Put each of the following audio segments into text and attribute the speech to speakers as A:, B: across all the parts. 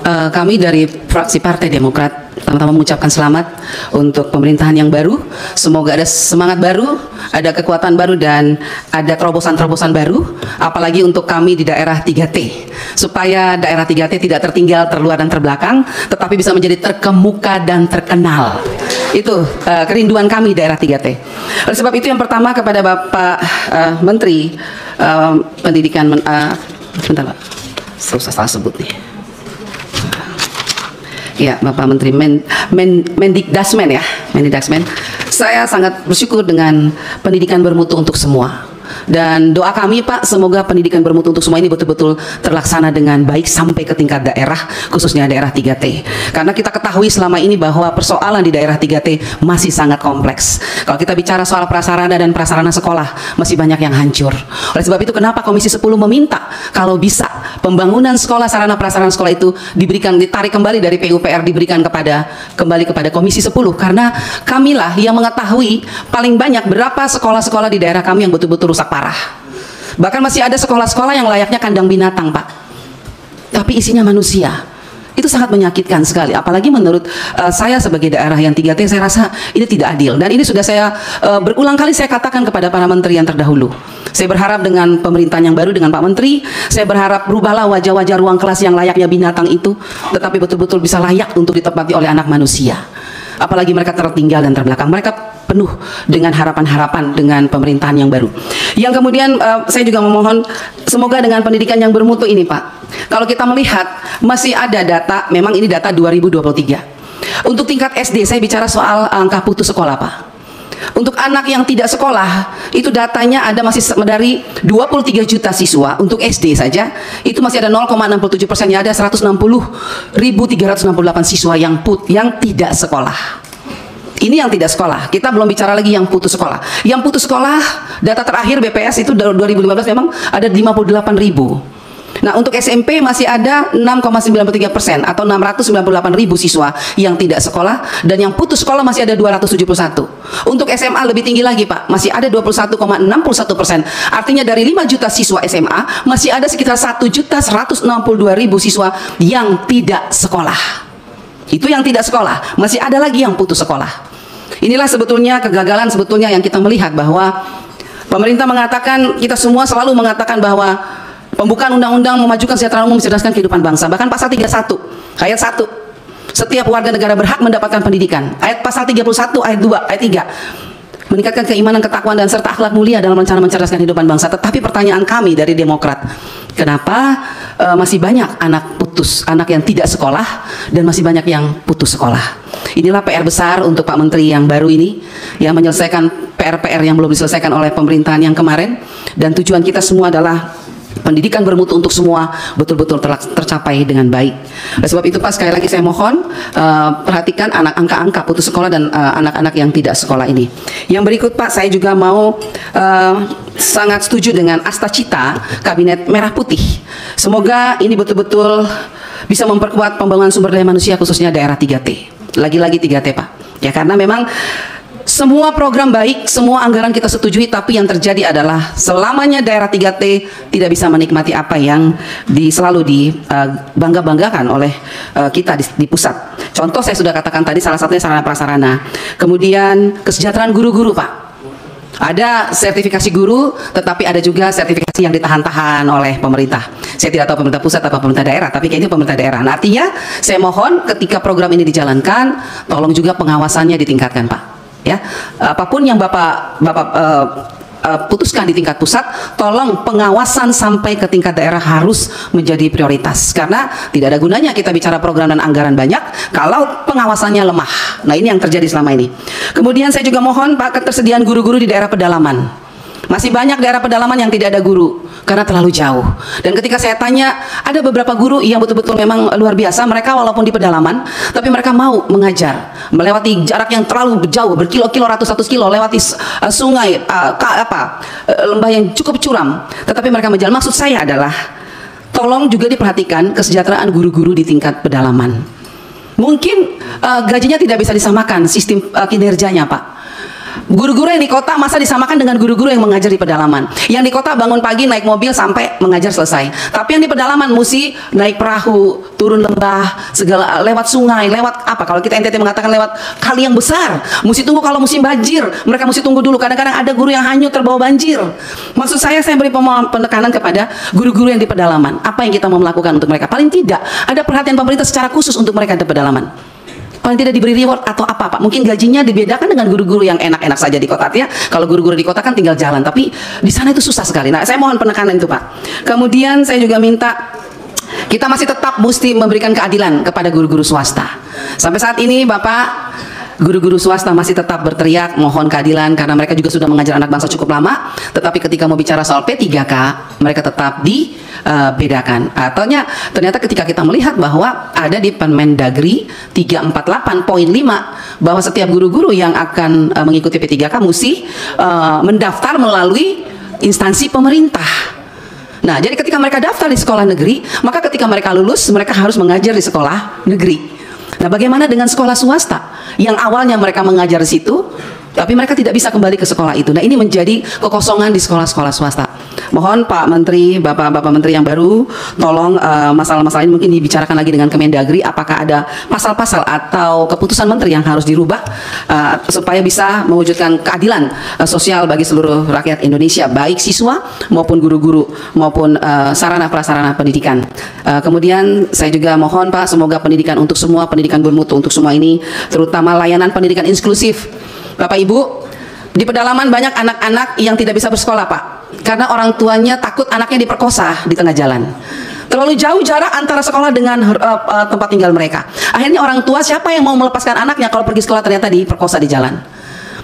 A: Kami dari fraksi Partai Demokrat pertama-tama mengucapkan selamat untuk pemerintahan yang baru. Semoga ada semangat baru, ada kekuatan baru, dan ada terobosan-terobosan baru. Apalagi untuk kami di daerah 3T, supaya daerah 3T tidak tertinggal, terluar, dan terbelakang, tetapi bisa menjadi terkemuka dan terkenal. Itu kerinduan kami daerah 3T. Oleh sebab itu yang pertama kepada Bapak Menteri Pendidikan, bentar Pak, susah salah sebut nih. Ya, Bapak Menteri Mendikdasmen ya, Mendikdasmen. Saya sangat bersyukur dengan pendidikan bermutu untuk semua. Dan doa kami Pak, semoga pendidikan bermutu untuk semua ini betul-betul terlaksana dengan baik sampai ke tingkat daerah, khususnya daerah 3T. Karena kita ketahui selama ini bahwa persoalan di daerah 3T masih sangat kompleks. Kalau kita bicara soal prasarana dan prasarana sekolah, masih banyak yang hancur. Oleh sebab itu kenapa Komisi 10 meminta kalau bisa pembangunan sekolah, sarana prasarana sekolah itu ditarik kembali dari PUPR, diberikan kembali kepada Komisi 10, karena kamilah yang mengetahui paling banyak berapa sekolah-sekolah di daerah kami yang betul-betul rusak parah. Bahkan masih ada sekolah-sekolah yang layaknya kandang binatang Pak, tapi isinya manusia. Itu sangat menyakitkan sekali. Apalagi menurut saya sebagai daerah yang 3T, saya rasa ini tidak adil. Dan ini sudah saya berulang kali saya katakan kepada para menteri yang terdahulu. Saya berharap dengan pemerintahan yang baru, dengan Pak Menteri, saya berharap berubahlah wajah-wajah ruang kelas yang layaknya binatang itu, tetapi betul-betul bisa layak untuk ditempati oleh anak manusia. Apalagi mereka tertinggal dan terbelakang. Mereka penuh dengan harapan-harapan dengan pemerintahan yang baru. Yang kemudian saya juga memohon semoga dengan pendidikan yang bermutu ini Pak, kalau kita melihat masih ada data, memang ini data 2023. Untuk tingkat SD saya bicara soal angka putus sekolah Pak. Untuk anak yang tidak sekolah, itu datanya ada masih dari 23 juta siswa. Untuk SD saja, itu masih ada 0,67%, ya ada 160.368 siswa yang tidak sekolah. Ini yang tidak sekolah, kita belum bicara lagi yang putus sekolah. Yang putus sekolah, data terakhir BPS itu 2015 memang ada 58.000. Nah, untuk SMP masih ada 6,93% atau 698.000 siswa yang tidak sekolah, dan yang putus sekolah masih ada 271. Untuk SMA lebih tinggi lagi Pak, masih ada 21,61%. Artinya dari 5 juta siswa SMA masih ada sekitar 1.162.000 siswa yang tidak sekolah. Itu yang tidak sekolah, masih ada lagi yang putus sekolah. Inilah sebetulnya kegagalan sebetulnya yang kita melihat, bahwa pemerintah mengatakan, kita semua selalu mengatakan bahwa pembukaan undang-undang memajukan kesejahteraan umum, mencerdaskan kehidupan bangsa. Bahkan pasal 31 ayat 1, setiap warga negara berhak mendapatkan pendidikan. Ayat pasal 31 ayat 2 ayat 3, meningkatkan keimanan, ketakwaan, dan serta akhlak mulia dalam rencana mencerdaskan kehidupan bangsa. Tetapi pertanyaan kami dari Demokrat, kenapa masih banyak anak yang tidak sekolah, dan masih banyak yang putus sekolah? Inilah PR besar untuk Pak Menteri yang baru ini, yang menyelesaikan PR-PR yang belum diselesaikan oleh pemerintahan yang kemarin. Dan tujuan kita semua adalah pendidikan bermutu untuk semua betul-betul tercapai dengan baik. Oleh sebab itu Pak, sekali lagi saya mohon perhatikan angka-angka putus sekolah dan anak-anak yang tidak sekolah ini. Yang berikut Pak, saya juga mau sangat setuju dengan asta cita Kabinet Merah Putih. Semoga ini betul-betul bisa memperkuat pembangunan sumber daya manusia, khususnya daerah 3T. Lagi-lagi 3T Pak, ya, karena memang semua program baik, semua anggaran kita setujui, tapi yang terjadi adalah selamanya daerah 3T tidak bisa menikmati apa yang selalu dibangga-banggakan oleh kita di pusat. Contoh saya sudah katakan tadi, salah satunya sarana prasarana. Kemudian kesejahteraan guru-guru Pak. Ada sertifikasi guru, tetapi ada juga sertifikasi yang ditahan-tahan oleh pemerintah. Saya tidak tahu pemerintah pusat atau pemerintah daerah, tapi kayaknya pemerintah daerah. Nah, artinya saya mohon ketika program ini dijalankan, tolong juga pengawasannya ditingkatkan Pak. Ya, apapun yang Bapak putuskan di tingkat pusat, tolong pengawasan sampai ke tingkat daerah harus menjadi prioritas, karena tidak ada gunanya kita bicara program dan anggaran banyak kalau pengawasannya lemah. Nah, ini yang terjadi selama ini. Kemudian saya juga mohon Pak, ketersediaan guru-guru di daerah pedalaman. Masih banyak daerah pedalaman yang tidak ada guru karena terlalu jauh. Dan ketika saya tanya, ada beberapa guru yang betul-betul memang luar biasa. Mereka walaupun di pedalaman, tapi mereka mau mengajar melewati jarak yang terlalu jauh, berkilo-kilo, ratus kilo, lewati sungai, lembah yang cukup curam. Tetapi mereka menjalan. Maksud saya adalah, tolong juga diperhatikan kesejahteraan guru-guru di tingkat pedalaman. Mungkin gajinya tidak bisa disamakan sistem kinerjanya Pak. Guru-guru yang di kota masa disamakan dengan guru-guru yang mengajar di pedalaman. Yang di kota bangun pagi naik mobil sampai mengajar selesai. Tapi yang di pedalaman mesti naik perahu, turun lembah, segala lewat sungai, lewat apa? Kalau kita NTT mengatakan lewat kali yang besar. Mesti tunggu kalau musim banjir. Mereka mesti tunggu dulu. Kadang-kadang ada guru yang hanyut terbawa banjir. Maksud saya beri penekanan kepada guru-guru yang di pedalaman. Apa yang kita mau melakukan untuk mereka? Paling tidak ada perhatian pemerintah secara khusus untuk mereka di pedalaman. Paling tidak diberi reward atau apa Pak, mungkin gajinya dibedakan dengan guru-guru yang enak-enak saja di kota ya. Kalau guru-guru di kota kan tinggal jalan, tapi di sana itu susah sekali. Nah, saya mohon penekanan itu Pak. Kemudian saya juga minta kita masih tetap mesti memberikan keadilan kepada guru-guru swasta. Sampai saat ini Bapak, guru-guru swasta masih tetap berteriak mohon keadilan karena mereka juga sudah mengajar anak bangsa cukup lama, tetapi ketika mau bicara soal P3K mereka tetap dibedakan. Ternyata ketika kita melihat bahwa ada di Permendagri 348.5 bahwa setiap guru-guru yang akan mengikuti P3K mesti mendaftar melalui instansi pemerintah. Nah, jadi ketika mereka daftar di sekolah negeri, maka ketika mereka lulus mereka harus mengajar di sekolah negeri. Nah, bagaimana dengan sekolah swasta yang awalnya mereka mengajar di situ, tapi mereka tidak bisa kembali ke sekolah itu. Nah, ini menjadi kekosongan di sekolah-sekolah swasta. Mohon Pak Menteri, Bapak-Bapak Menteri yang baru, tolong masalah-masalah ini mungkin dibicarakan lagi dengan Kemendagri. Apakah ada pasal-pasal atau keputusan Menteri yang harus dirubah supaya bisa mewujudkan keadilan sosial bagi seluruh rakyat Indonesia, baik siswa maupun guru-guru maupun sarana-prasarana pendidikan. Kemudian saya juga mohon Pak, semoga pendidikan untuk semua, pendidikan bermutu untuk semua ini, terutama layanan pendidikan inklusif. Bapak Ibu, di pedalaman banyak anak-anak yang tidak bisa bersekolah Pak, karena orang tuanya takut anaknya diperkosa di tengah jalan. Terlalu jauh jarak antara sekolah dengan tempat tinggal mereka. Akhirnya orang tua, siapa yang mau melepaskan anaknya kalau pergi sekolah ternyata diperkosa di jalan.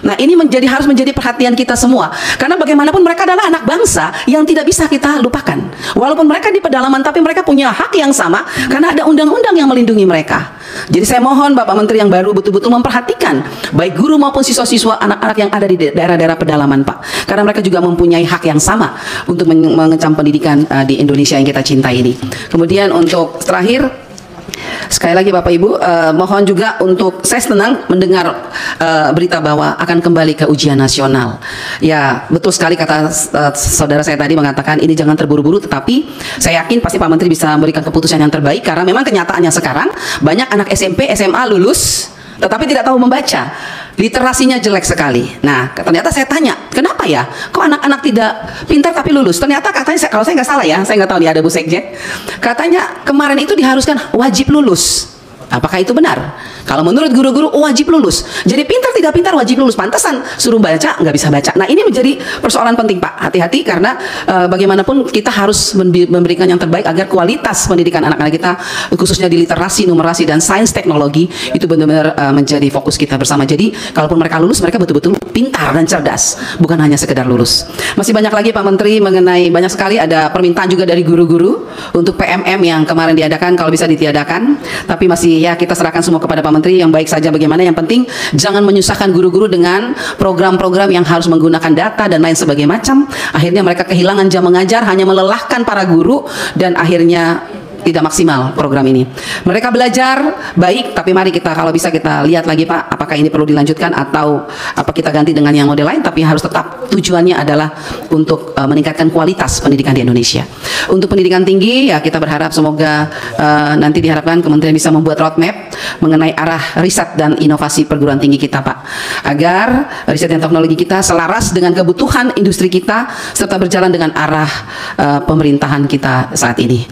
A: Nah, ini harus menjadi perhatian kita semua. Karena bagaimanapun mereka adalah anak bangsa yang tidak bisa kita lupakan. Walaupun mereka di pedalaman, tapi mereka punya hak yang sama karena ada undang-undang yang melindungi mereka. Jadi saya mohon Bapak Menteri yang baru betul-betul memperhatikan baik guru maupun siswa-siswa anak-anak yang ada di daerah-daerah pedalaman Pak. Karena mereka juga mempunyai hak yang sama untuk mengecam pendidikan di Indonesia yang kita cintai ini. Kemudian untuk terakhir, sekali lagi Bapak Ibu, mohon juga untuk saya senang mendengar berita bahwa akan kembali ke ujian nasional. Ya, betul sekali kata saudara saya tadi mengatakan ini jangan terburu-buru, tetapi saya yakin pasti Pak Menteri bisa memberikan keputusan yang terbaik karena memang kenyataannya sekarang banyak anak SMP, SMA lulus tetapi tidak tahu membaca. Literasinya jelek sekali. Nah, ternyata saya tanya, kenapa ya? Kok anak-anak tidak pintar tapi lulus? Ternyata katanya, kalau saya nggak salah ya, saya nggak tahu nih ada Bu Sekjen. Katanya kemarin itu diharuskan wajib lulus. Apakah itu benar? Kalau menurut guru-guru wajib lulus. Jadi pintar tidak pintar wajib lulus. Pantesan suruh baca nggak bisa baca. Nah, ini menjadi persoalan penting Pak. Hati-hati karena bagaimanapun kita harus memberikan yang terbaik agar kualitas pendidikan anak-anak kita khususnya di literasi, numerasi dan sains teknologi itu benar-benar menjadi fokus kita bersama. Jadi kalaupun mereka lulus, mereka betul-betul pintar dan cerdas, bukan hanya sekedar lulus. Masih banyak lagi Pak Menteri mengenai banyak sekali ada permintaan juga dari guru-guru untuk PMM yang kemarin diadakan kalau bisa ditiadakan. Tapi masih ya kita serahkan semua kepada Pak Menteri yang baik saja bagaimana. Yang penting jangan menyusahkan guru-guru dengan program-program yang harus menggunakan data dan lain sebagainya macam. Akhirnya mereka kehilangan jam mengajar, hanya melelahkan para guru dan akhirnya tidak maksimal program ini. Mereka belajar baik, tapi mari kita kalau bisa kita lihat lagi Pak, apakah ini perlu dilanjutkan atau apa kita ganti dengan yang model lain, tapi harus tetap tujuannya adalah untuk meningkatkan kualitas pendidikan di Indonesia. Untuk pendidikan tinggi ya kita berharap semoga nanti diharapkan kementerian bisa membuat roadmap mengenai arah riset dan inovasi perguruan tinggi kita Pak, agar riset dan teknologi kita selaras dengan kebutuhan industri kita serta berjalan dengan arah pemerintahan kita saat ini.